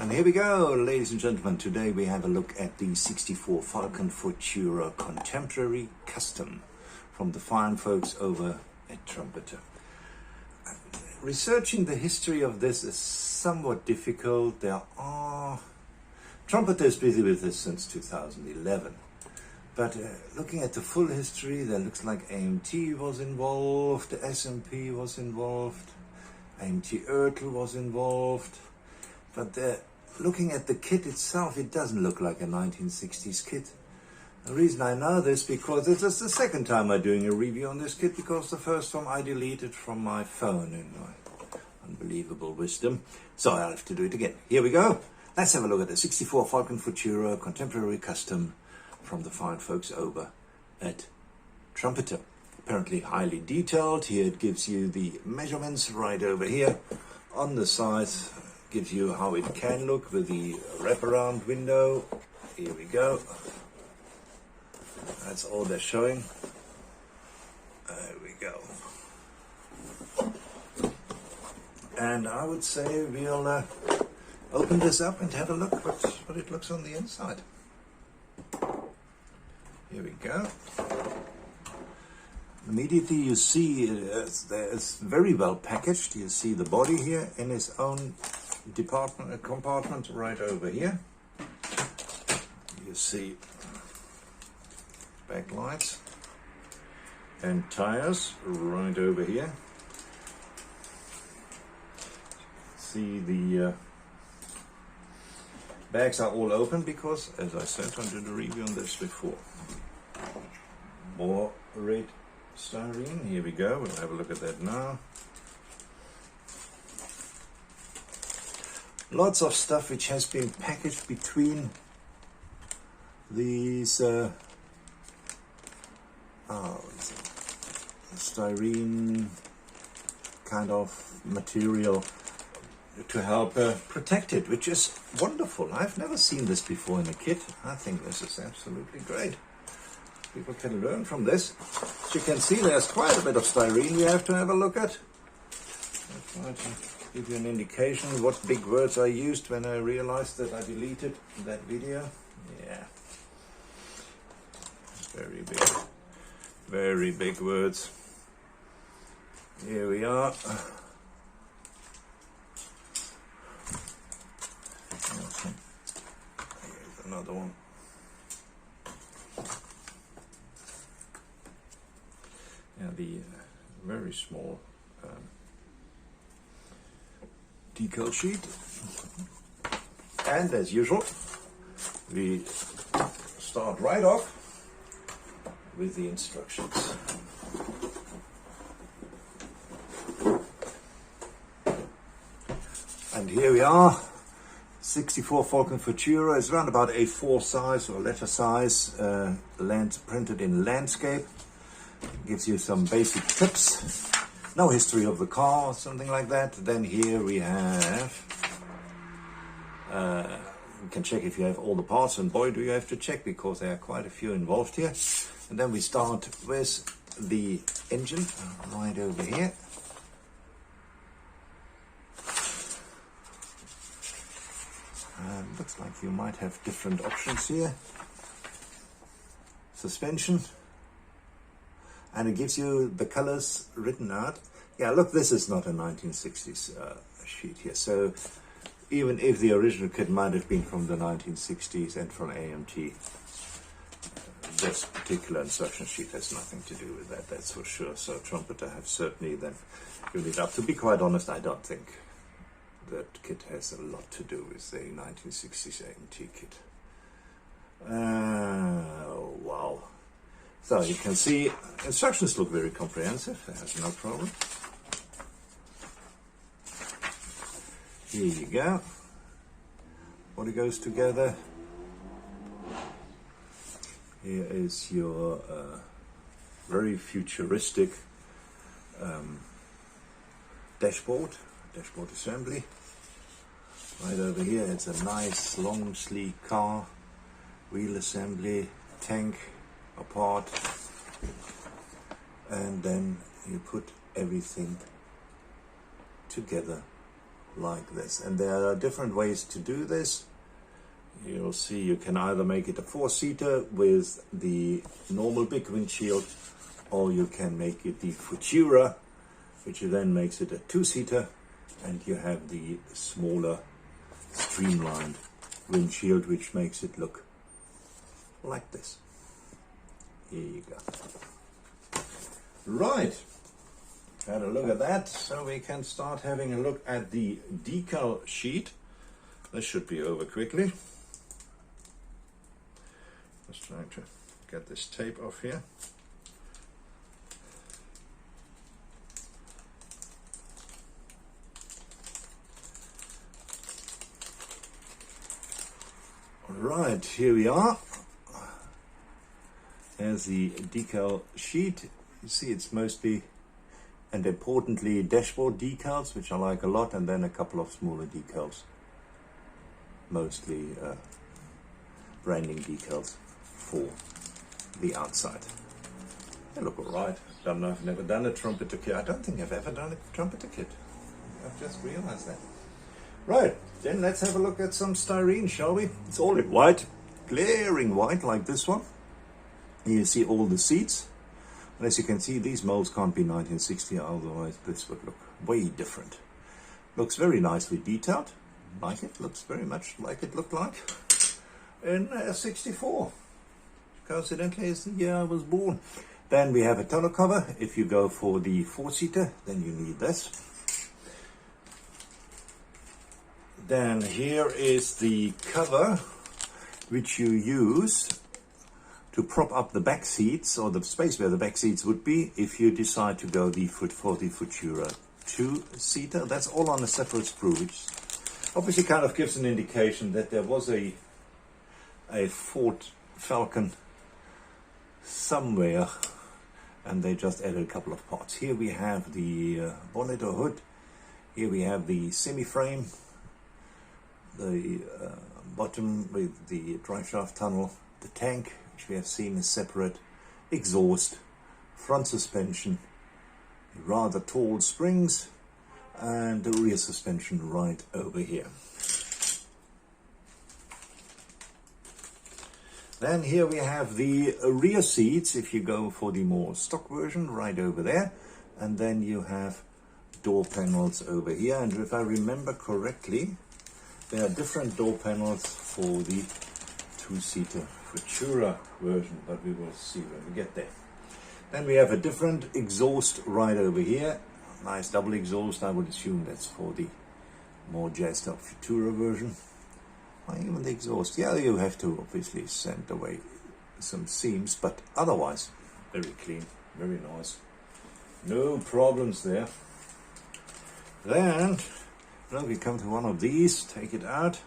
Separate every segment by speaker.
Speaker 1: And here we go, ladies and gentlemen. Today we have a look at the 64 Falcon Futura Contemporary Custom from the fine folks over at Trumpeter. Researching the history of this is somewhat difficult. Trumpeter is busy with this since 2011. But looking at the full history, there looks like AMT was involved, the SMP was involved, AMT Ertl was involved. But looking at the kit itself, it doesn't look like a 1960s kit. The reason I know this because this is the second time I'm doing a review on this kit, because the first one I deleted from my phone in my unbelievable wisdom. So I'll have to do it again. Here we go. Let's have a look at the 64 Falcon Futura Contemporary Custom from the fine folks over at Trumpeter. Apparently highly detailed. Here it gives you the measurements right over here. On the side gives you how it can look with the wraparound window. Here we go. That's all they're showing. There we go. And I would say we'll open this up and have a look what it looks on the inside. Here we go. Immediately you see it's very well packaged. You see the body here in its own compartment right over here. You see backlights and tires right over here. See the bags are all open because, as I said, I did a review on this before. More red styrene. Here we go. We'll have a look at that now. Lots of stuff which has been packaged between these styrene kind of material to help protect it, which is wonderful. I've never seen this before in a kit. I think this is absolutely great. People can learn from this. As you can see, there's quite a bit of styrene we have to have a look at. I'll try to give you an indication what big words I used when I realized that I deleted that video. Yeah. Very big words. Here we are. Here's another one. Yeah, the very small decal sheet. And as usual, we start right off with the instructions. And here we are. 64 Falcon Futura is around about A4 size or letter size, printed in landscape. Gives you some basic tips. No history of the car or something like that. Then here we have, you can check if you have all the parts, and boy do you have to check because there are quite a few involved here. And then we start with the engine right over here. Looks like you might have different options here. Suspension. And it gives you the colors written out. Yeah, look, this is not a 1960s sheet here. So even if the original kit might have been from the 1960s and from AMT, this particular instruction sheet has nothing to do with that, that's for sure. So Trumpeter have certainly then given it up. To be quite honest, I don't think that kit has a lot to do with the 1960s AMT kit. Wow. So you can see instructions look very comprehensive. That's no problem. Here you go. Body goes together. Here is your very futuristic dashboard assembly. Right over here, it's a nice long sleek car, wheel assembly, tank apart, and then you put everything together like this. And there are different ways to do this. You'll see you can either make it a 4-seater with the normal big windshield, or you can make it the Futura, which then makes it a 2-seater, and you have the smaller streamlined windshield, which makes it look like this. Here you go. Right, had a look at that, so we can start having a look at the decal sheet. This should be over quickly. Just trying to get this tape off here. Right, here we are. There's the decal sheet. You see it's mostly and importantly dashboard decals, which I like a lot, and then a couple of smaller decals. Mostly branding decals for the outside. They look alright. Don't know, I've never done a Trumpeter kit. I don't think I've ever done a Trumpeter kit. I've just realized that. Right, then let's have a look at some styrene, shall we? It's all in white, glaring white like this one. Here you see all the seats. And as you can see, these molds can't be 1960, otherwise this would look way different. Looks very nicely detailed. Like it, looks very much like it looked like in 64. Coincidentally, is the year I was born. Then we have a tonneau cover. If you go for the 4-seater, then you need this. Then here is the cover which you use to prop up the back seats, or the space where the back seats would be, if you decide to go for the Futura 2-seater. That's all on a separate sprue, which obviously kind of gives an indication that there was a Ford Falcon somewhere, and they just added a couple of parts. Here we have the bonnet or hood. Here we have the semi-frame, the bottom with the drive shaft tunnel, the tank, which we have seen is separate, exhaust, front suspension, rather tall springs, and the rear suspension right over here. Then here we have the rear seats, if you go for the more stock version, right over there. And then you have door panels over here. And if I remember correctly, there are different door panels for the 2-seater Futura version, but we will see when we get there. Then we have a different exhaust right over here. Nice double exhaust. I would assume that's for the more jazzed up Futura version. Even the exhaust, yeah, you have to obviously sand away some seams, but otherwise very clean, very nice, no problems there. Then we come to one of these, take it out.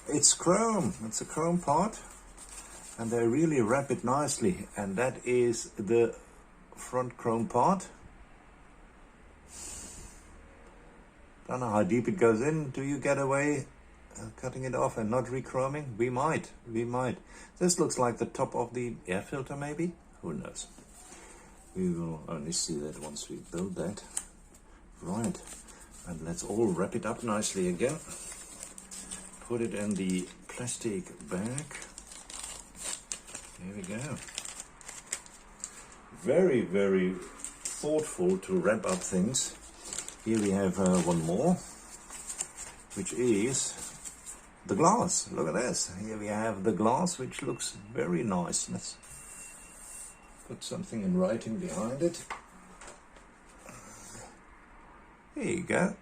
Speaker 1: It's chrome, it's a chrome part, and they really wrap it nicely, and that is the front chrome part. Don't know how deep it goes in. Do you get away cutting it off and not re-chroming? We might. This looks like the top of the air filter, maybe? Who knows? We will only see that once we build that. Right, and let's all wrap it up nicely again. Put it in the plastic bag. Here we go. Very, very thoughtful to wrap up things. Here we have one more, which is the glass. Look at this. Here we have the glass, which looks very nice. Let's put something in writing behind it. There you go.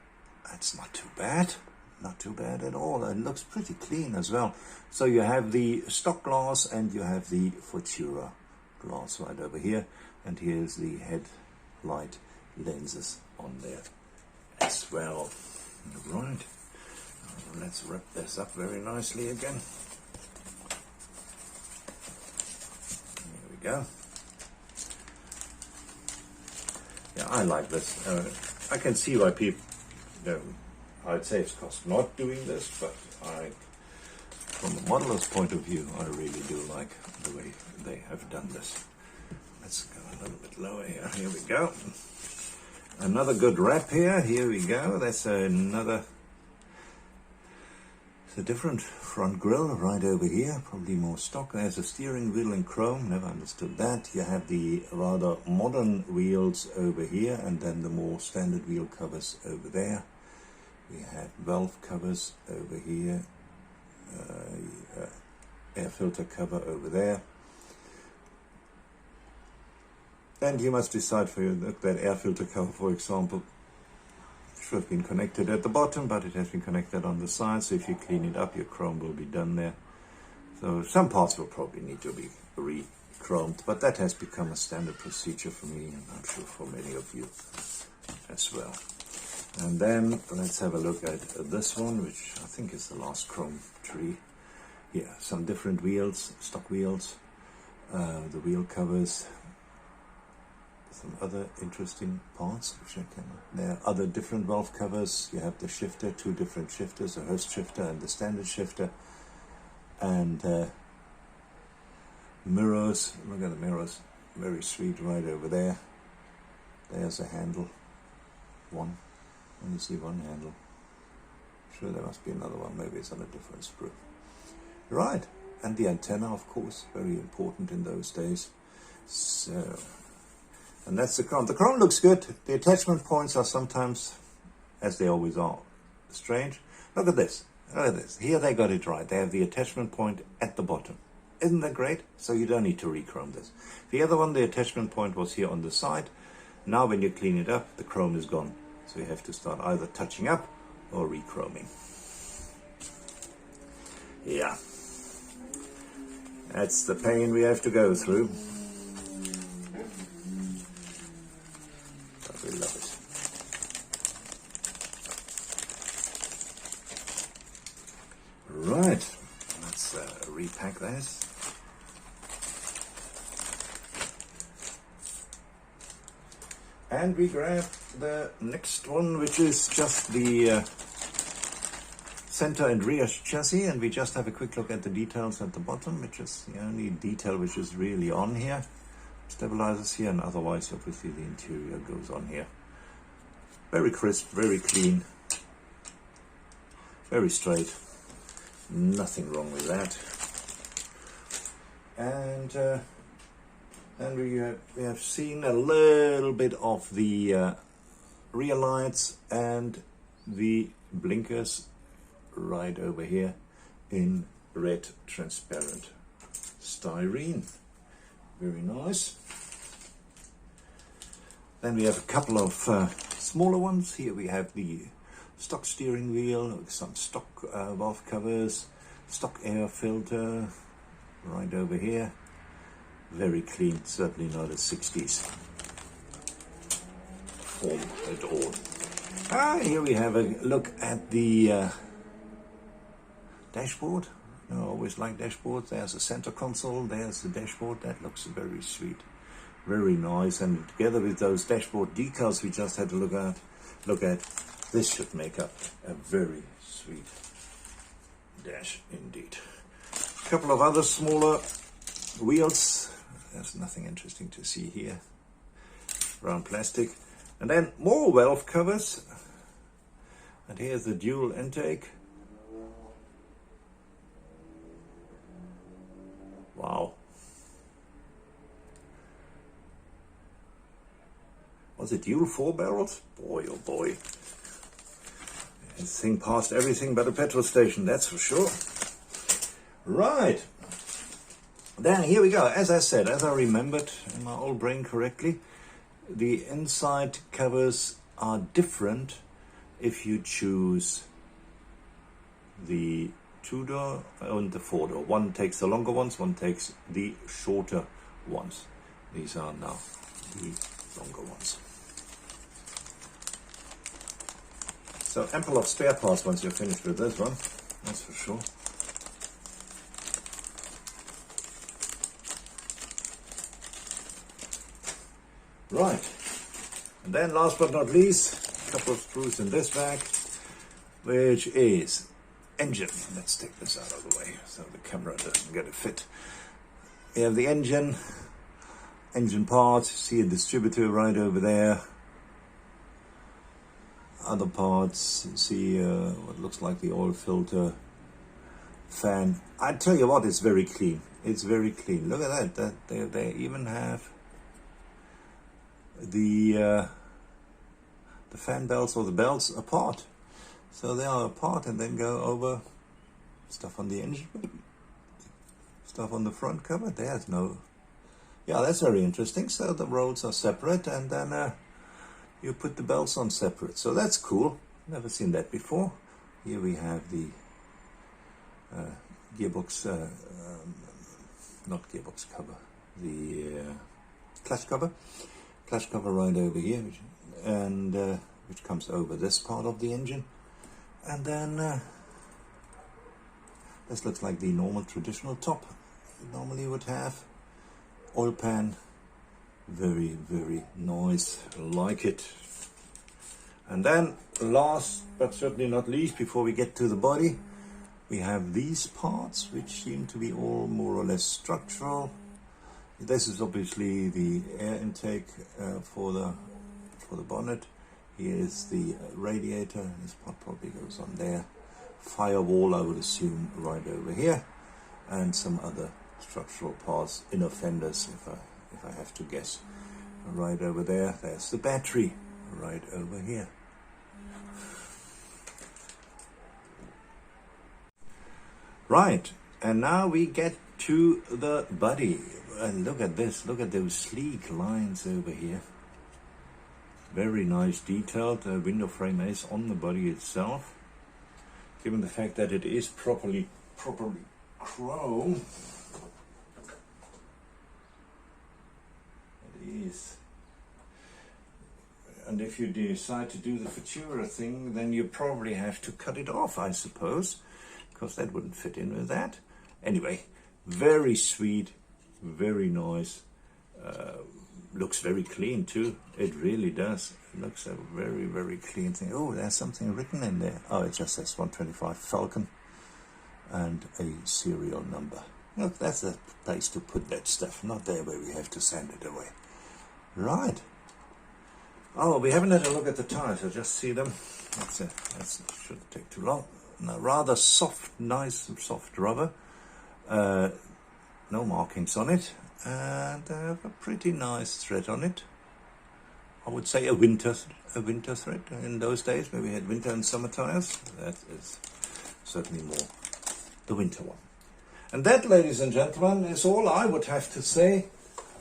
Speaker 1: That's not too bad. Not too bad at all. It looks pretty clean as well. So you have the stock glass and you have the Futura glass right over here. And here's the headlight lenses on there as well. Right. Let's wrap this up very nicely again. There we go. Yeah, I like this. I can see why people, I'd say it's cost not doing this, but from a modeler's point of view, I really do like the way they have done this. Let's go a little bit lower here. Here we go. Another good wrap here. Here we go. That's another the different front grille right over here, probably more stock. There's a steering wheel in chrome, never understood that. You have the rather modern wheels over here, and then the more standard wheel covers over there. We have valve covers over here, air filter cover over there. And you must decide for that air filter cover, for example, should have been connected at the bottom, but it has been connected on the side, so if you clean it up, your chrome will be done there. So some parts will probably need to be re-chromed, but that has become a standard procedure for me, and I'm sure for many of you as well. And then let's have a look at this one, which I think is the last chrome tree. Here, some different wheels, stock wheels, the wheel covers, some other interesting parts which I can. There are other different valve covers. You have the shifter, two different shifters, a Hurst shifter and the standard shifter, and mirrors. Look at the mirrors, very sweet right over there. There's a handle, one. Only see one handle. Sure, there must be another one. Maybe it's on a different sprue. Right, and the antenna, of course, very important in those days. So. And that's the chrome. The chrome looks good. The attachment points are sometimes, as they always are, strange. Look at this. Look at this. Here they got it right. They have the attachment point at the bottom. Isn't that great? So you don't need to re-chrome this. The other one, the attachment point was here on the side. Now when you clean it up, the chrome is gone. So you have to start either touching up or re-chroming. Yeah. That's the pain we have to go through. We love it. Right, let's repack this. And we grab the next one, which is just the center and rear chassis, and we just have a quick look at the details at the bottom, which is the only detail which is really on here. Stabilizers here, and otherwise obviously the interior goes on here. Very crisp, very clean, very straight, nothing wrong with that. And we have seen a little bit of the rear lights and the blinkers right over here in red transparent styrene. Very nice. Then we have a couple of smaller ones. Here we have the stock steering wheel with some stock valve covers, stock air filter right over here. Very clean, certainly not a 60s form at all. Here we have a look at the dashboard. I always like dashboards. There's a center console, there's the dashboard. That looks very sweet, very nice. And together with those dashboard decals we just had to look at, this should make up a very sweet dash indeed. A couple of other smaller wheels. There's nothing interesting to see here. Brown plastic. And then more valve covers. And here's the dual intake. Wow. Was it dual 4 barrels? Boy, oh boy. This thing passed everything but a petrol station, that's for sure. Right. Then here we go. As I said, as I remembered in my old brain correctly, the inside covers are different if you choose the two-door and the four-door. One takes the longer ones, one takes the shorter ones. These are now the longer ones. So ample of spare parts once you're finished with this one, that's for sure. Right, and then last but not least, a couple of screws in this bag, which is engine. Let's take this out of the way so the camera doesn't get a fit. We have the engine parts. See a distributor right over there. Other parts, see what looks like the oil filter fan. I tell you what, it's very clean. It's very clean. Look at that. They even have the fan belts or the belts apart. So they are apart and then go over stuff on the engine, stuff on the front cover. There's no... Yeah, that's very interesting. So the rolls are separate and then you put the belts on separate. So that's cool. Never seen that before. Here we have the gearbox, not gearbox cover, the clutch cover right over here, and which comes over this part of the engine. And then this looks like the normal traditional top you normally would have. Oil pan, very, very nice, like it. And then last but certainly not least, before we get to the body, we have these parts which seem to be all more or less structural. This is obviously the air intake for the bonnet. Here is the radiator. This part probably goes on there. Firewall, I would assume, right over here, and some other structural parts, inner fenders, if I have to guess, right over there. There's the battery, right over here. Right, and now we get to the body. And look at this, look at those sleek lines over here. Very nice detailed window frame is on the body itself. Given the fact that it is properly chrome. It is. And if you decide to do the Futura thing, then you probably have to cut it off, I suppose, because that wouldn't fit in with that. Anyway, very sweet, very nice. Looks very clean too. It really does. It looks a very, very clean thing. Oh, there's something written in there. Oh, it just says 125 Falcon and a serial number. Look, that's the place to put that stuff, not there where we have to send it away. Right. Oh, we haven't had a look at the tires. I just see them. That's it. That shouldn't take too long. No, rather soft, nice soft rubber. No markings on it. And a pretty nice thread on it. I would say a winter thread. In those days, where we had winter and summer tires, that is certainly more the winter one. And that, ladies and gentlemen, is all I would have to say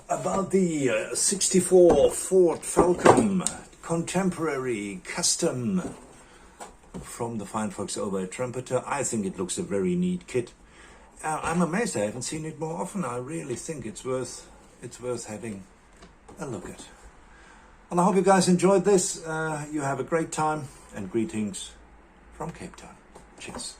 Speaker 1: about the 64 Ford Falcon Contemporary Custom from the fine folks over at Trumpeter. I think it looks a very neat kit. I'm amazed I haven't seen it more often. I really think it's worth having a look at. And I hope you guys enjoyed this. You have a great time, and greetings from Cape Town. Cheers.